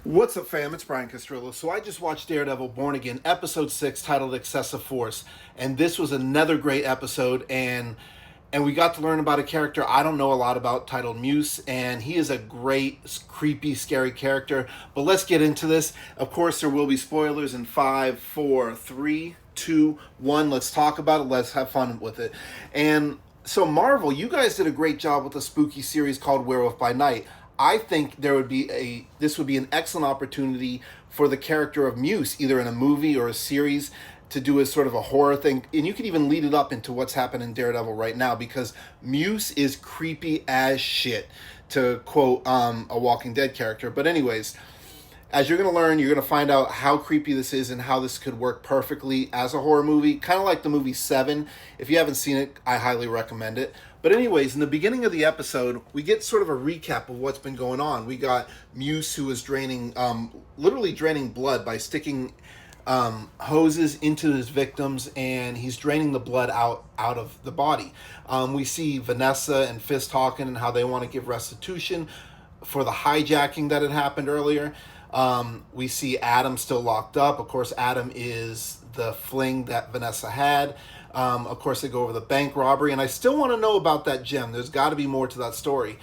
What's up, fam? It's Brian Castrillo. So I just watched Daredevil Born Again, episode 6, titled Excessive Force. And this was another great episode, and we got to learn about a character I don't know a lot about titled Muse, and he is a great, creepy, scary character. But let's get into this. Of course, there will be spoilers in 5, 4, 3, 2, 1. Let's talk about it. Let's have fun with it. And so Marvel, you guys did a great job with a spooky series called Werewolf by Night. I think this would be an excellent opportunity for the character of Muse, either in a movie or a series, to do as sort of a horror thing, and you can even lead it up into what's happening in Daredevil right now, because Muse is creepy as shit, to quote a Walking Dead character. But anyways, as you're going to learn, you're going to find out how creepy this is and how this could work perfectly as a horror movie, kind of like the movie Seven. If you haven't seen it, I highly recommend it. But anyways, in the beginning of the episode, we get sort of a recap of what's been going on. We got Muse, who is literally draining blood by sticking hoses into his victims, and he's draining the blood out of the body. We see Vanessa and Fist talking and how they want to give restitution for the hijacking that had happened earlier. We see Adam still locked up. Of course, Adam is the fling that Vanessa had. Of course, they go over the bank robbery, and I still want to know about that gem. There's got to be more to that story.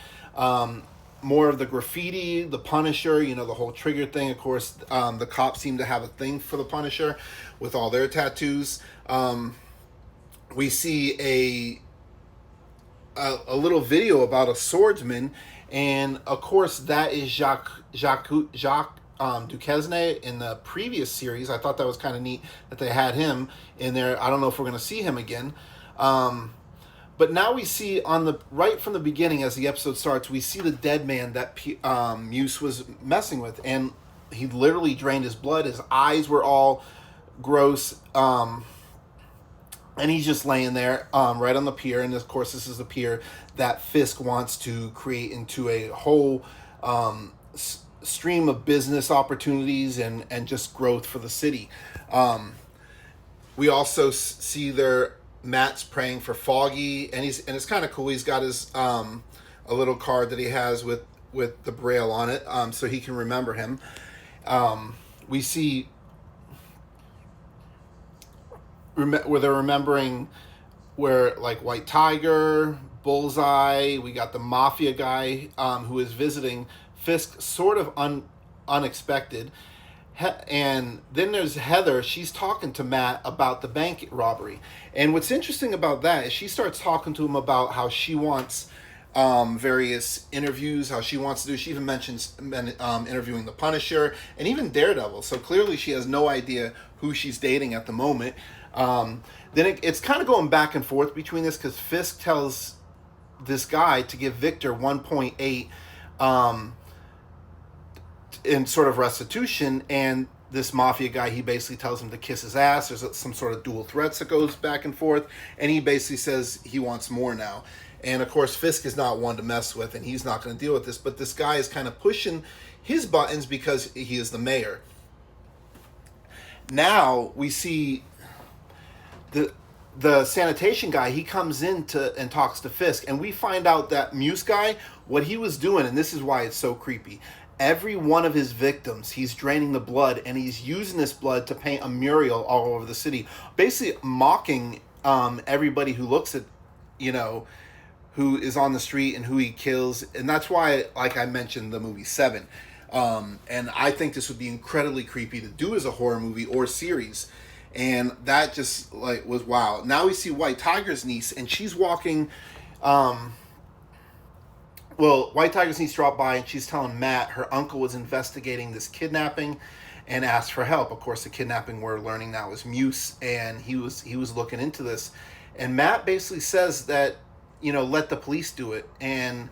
More of the graffiti, the Punisher, the whole trigger thing. Of course, the cops seem to have a thing for the Punisher with all their tattoos. We see a little video about a swordsman, and of course that is Jacques Duquesne in the previous series. I thought that was kind of neat that they had him in there. I don't know if we're going to see him again. But now we see right from the beginning, as the episode starts, we see the dead man that Muse was messing with, and he literally drained his blood. His eyes were all gross. And he's just laying there right on the pier. And of course, this is the pier that Fisk wants to create into a whole stream of business opportunities and just growth for the city. We also see Matt's praying for Foggy, and it's kind of cool. He's got his a little card that he has with the braille on it, so he can remember him. We see where they're remembering where, like, White Tiger, Bullseye, we got the mafia guy who is visiting Fisk, sort of unexpected. And then there's Heather. She's talking to Matt about the bank robbery. And what's interesting about that is she starts talking to him about how she wants various interviews, how she wants to do. She even mentions interviewing the Punisher and even Daredevil. So clearly she has no idea who she's dating at the moment. Then it's kind of going back and forth between this, because Fisk tells this guy to give Victor 1.8 in sort of restitution, and this mafia guy, he basically tells him to kiss his ass. There's some sort of dual threats that goes back and forth, and he basically says he wants more now. And of course, Fisk is not one to mess with, and he's not going to deal with this, but this guy is kind of pushing his buttons because he is the mayor. Now we see the sanitation guy. He comes in and talks to Fisk, and we find out that Muse guy, what he was doing, and this is why it's so creepy. Every one of his victims, he's draining the blood, and he's using this blood to paint a mural all over the city, basically mocking everybody who looks at, who is on the street and who he kills. And that's why, like I mentioned, the movie Seven. And I think this would be incredibly creepy to do as a horror movie or series. And that just was wow. Now we see White Tiger's niece, and she's walking. White Tiger's niece dropped by, and she's telling Matt her uncle was investigating this kidnapping and asked for help. Of course, the kidnapping we're learning now is Muse, and he was looking into this. And Matt basically says that, let the police do it, and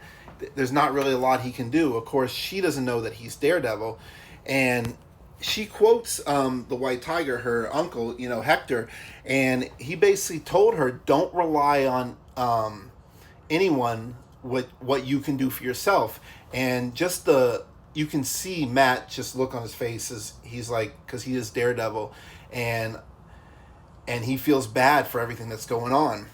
there's not really a lot he can do. Of course, she doesn't know that he's Daredevil, and she quotes the White Tiger, her uncle, Hector, and he basically told her, don't rely on anyone, what you can do for yourself. And just you can see Matt just look on his face as he's like, because he is Daredevil, and he feels bad for everything that's going on.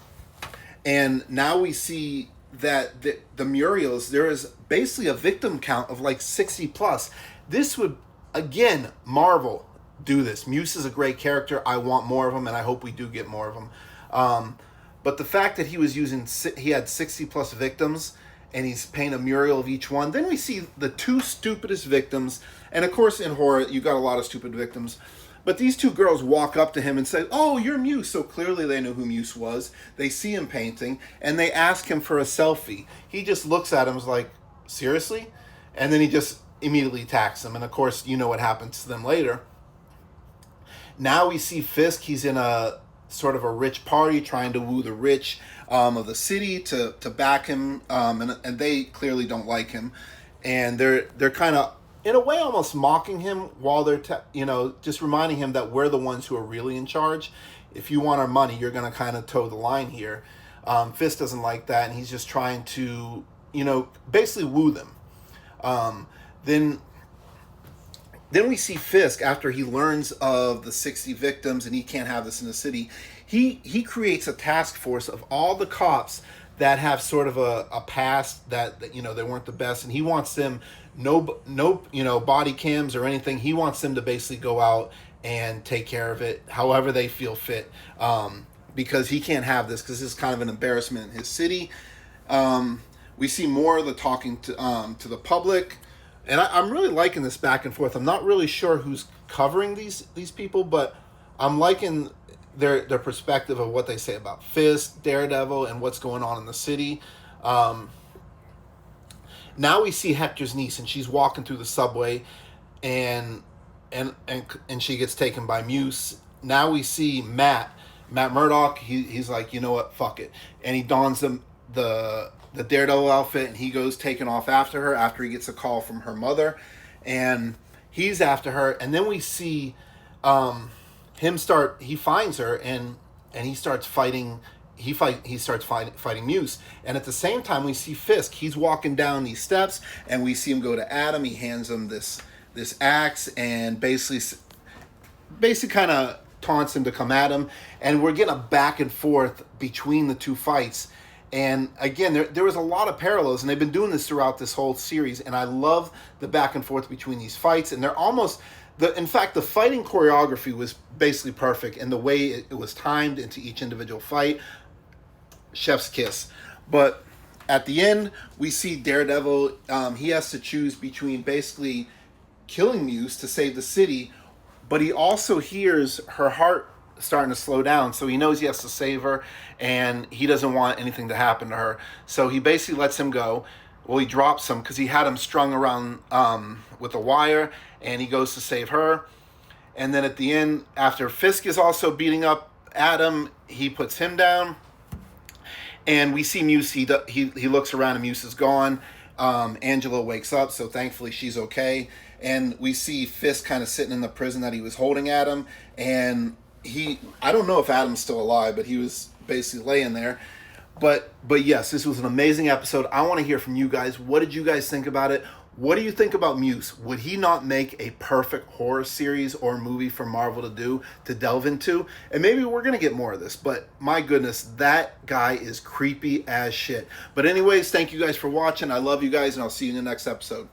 And now we see that the Muriels, there is basically a victim count of like 60 plus. This would, again, Marvel, do this. Muse is a great character. I want more of him, and I hope we do get more of him. But the fact that he had 60 plus victims, and he's painting a mural of each one. Then we see the two stupidest victims, and of course in horror you got a lot of stupid victims. But these two girls walk up to him and say, "Oh, you're Muse." So clearly they know who Muse was. They see him painting, and they ask him for a selfie. He just looks at him, is like, "Seriously?" And then he just immediately attacks them. And of course, you know what happens to them later. Now we see Fisk. He's in a sort of a rich party, trying to woo the rich of the city to back him, and they clearly don't like him, and they're kind of, in a way, almost mocking him while they're just reminding him that we're the ones who are really in charge. If you want our money, you're going to kind of toe the line here. Fisk doesn't like that, and he's just trying to basically woo them. Then we see Fisk, after he learns of the 60 victims and he can't have this in the city, he creates a task force of all the cops that have sort of a past that they weren't the best, and he wants them no body cams or anything. He wants them to basically go out and take care of it however they feel fit, because he can't have this, because this is kind of an embarrassment in his city. We see more of the talking to the public. And I'm really liking this back and forth. I'm not really sure who's covering these people, but I'm liking their perspective of what they say about Fisk, Daredevil, and what's going on in the city. Now we see Hector's niece, and she's walking through the subway, and she gets taken by Muse. Now we see Matt Murdock. He's like, you know what, fuck it, and he dons the Daredevil outfit, and he goes taking off after her after he gets a call from her mother, and he's after her. And then we see he finds her, and he starts fighting. He starts fighting Muse, and at the same time we see Fisk. He's walking down these steps, and we see him go to Adam. He hands him this axe, and basically kind of taunts him to come at him, and we're getting a back and forth between the two fights. And again, there was a lot of parallels, and they've been doing this throughout this whole series, and I love the back and forth between these fights. And they're almost, in fact, the fighting choreography was basically perfect, and the way it was timed into each individual fight, chef's kiss. But at the end, we see Daredevil, he has to choose between basically killing Muse to save the city, but he also hears her heart starting to slow down, so he knows he has to save her, and he doesn't want anything to happen to her, so he basically lets him go. Well, he drops him because he had him strung around with a wire, and he goes to save her. And then at the end, after Fisk is also beating up Adam, he puts him down, and we see Muse. He looks around, and Muse is gone. Angela wakes up, so thankfully she's okay, and we see Fisk kind of sitting in the prison that he was holding Adam, and I don't know if Adam's still alive, but he was basically laying there. But yes, this was an amazing episode. I want to hear from you guys. What did you guys think about it? What do you think about Muse? Would he not make a perfect horror series or movie for Marvel to delve into? And maybe we're going to get more of this, but my goodness, that guy is creepy as shit. But anyways, thank you guys for watching. I love you guys, and I'll see you in the next episode.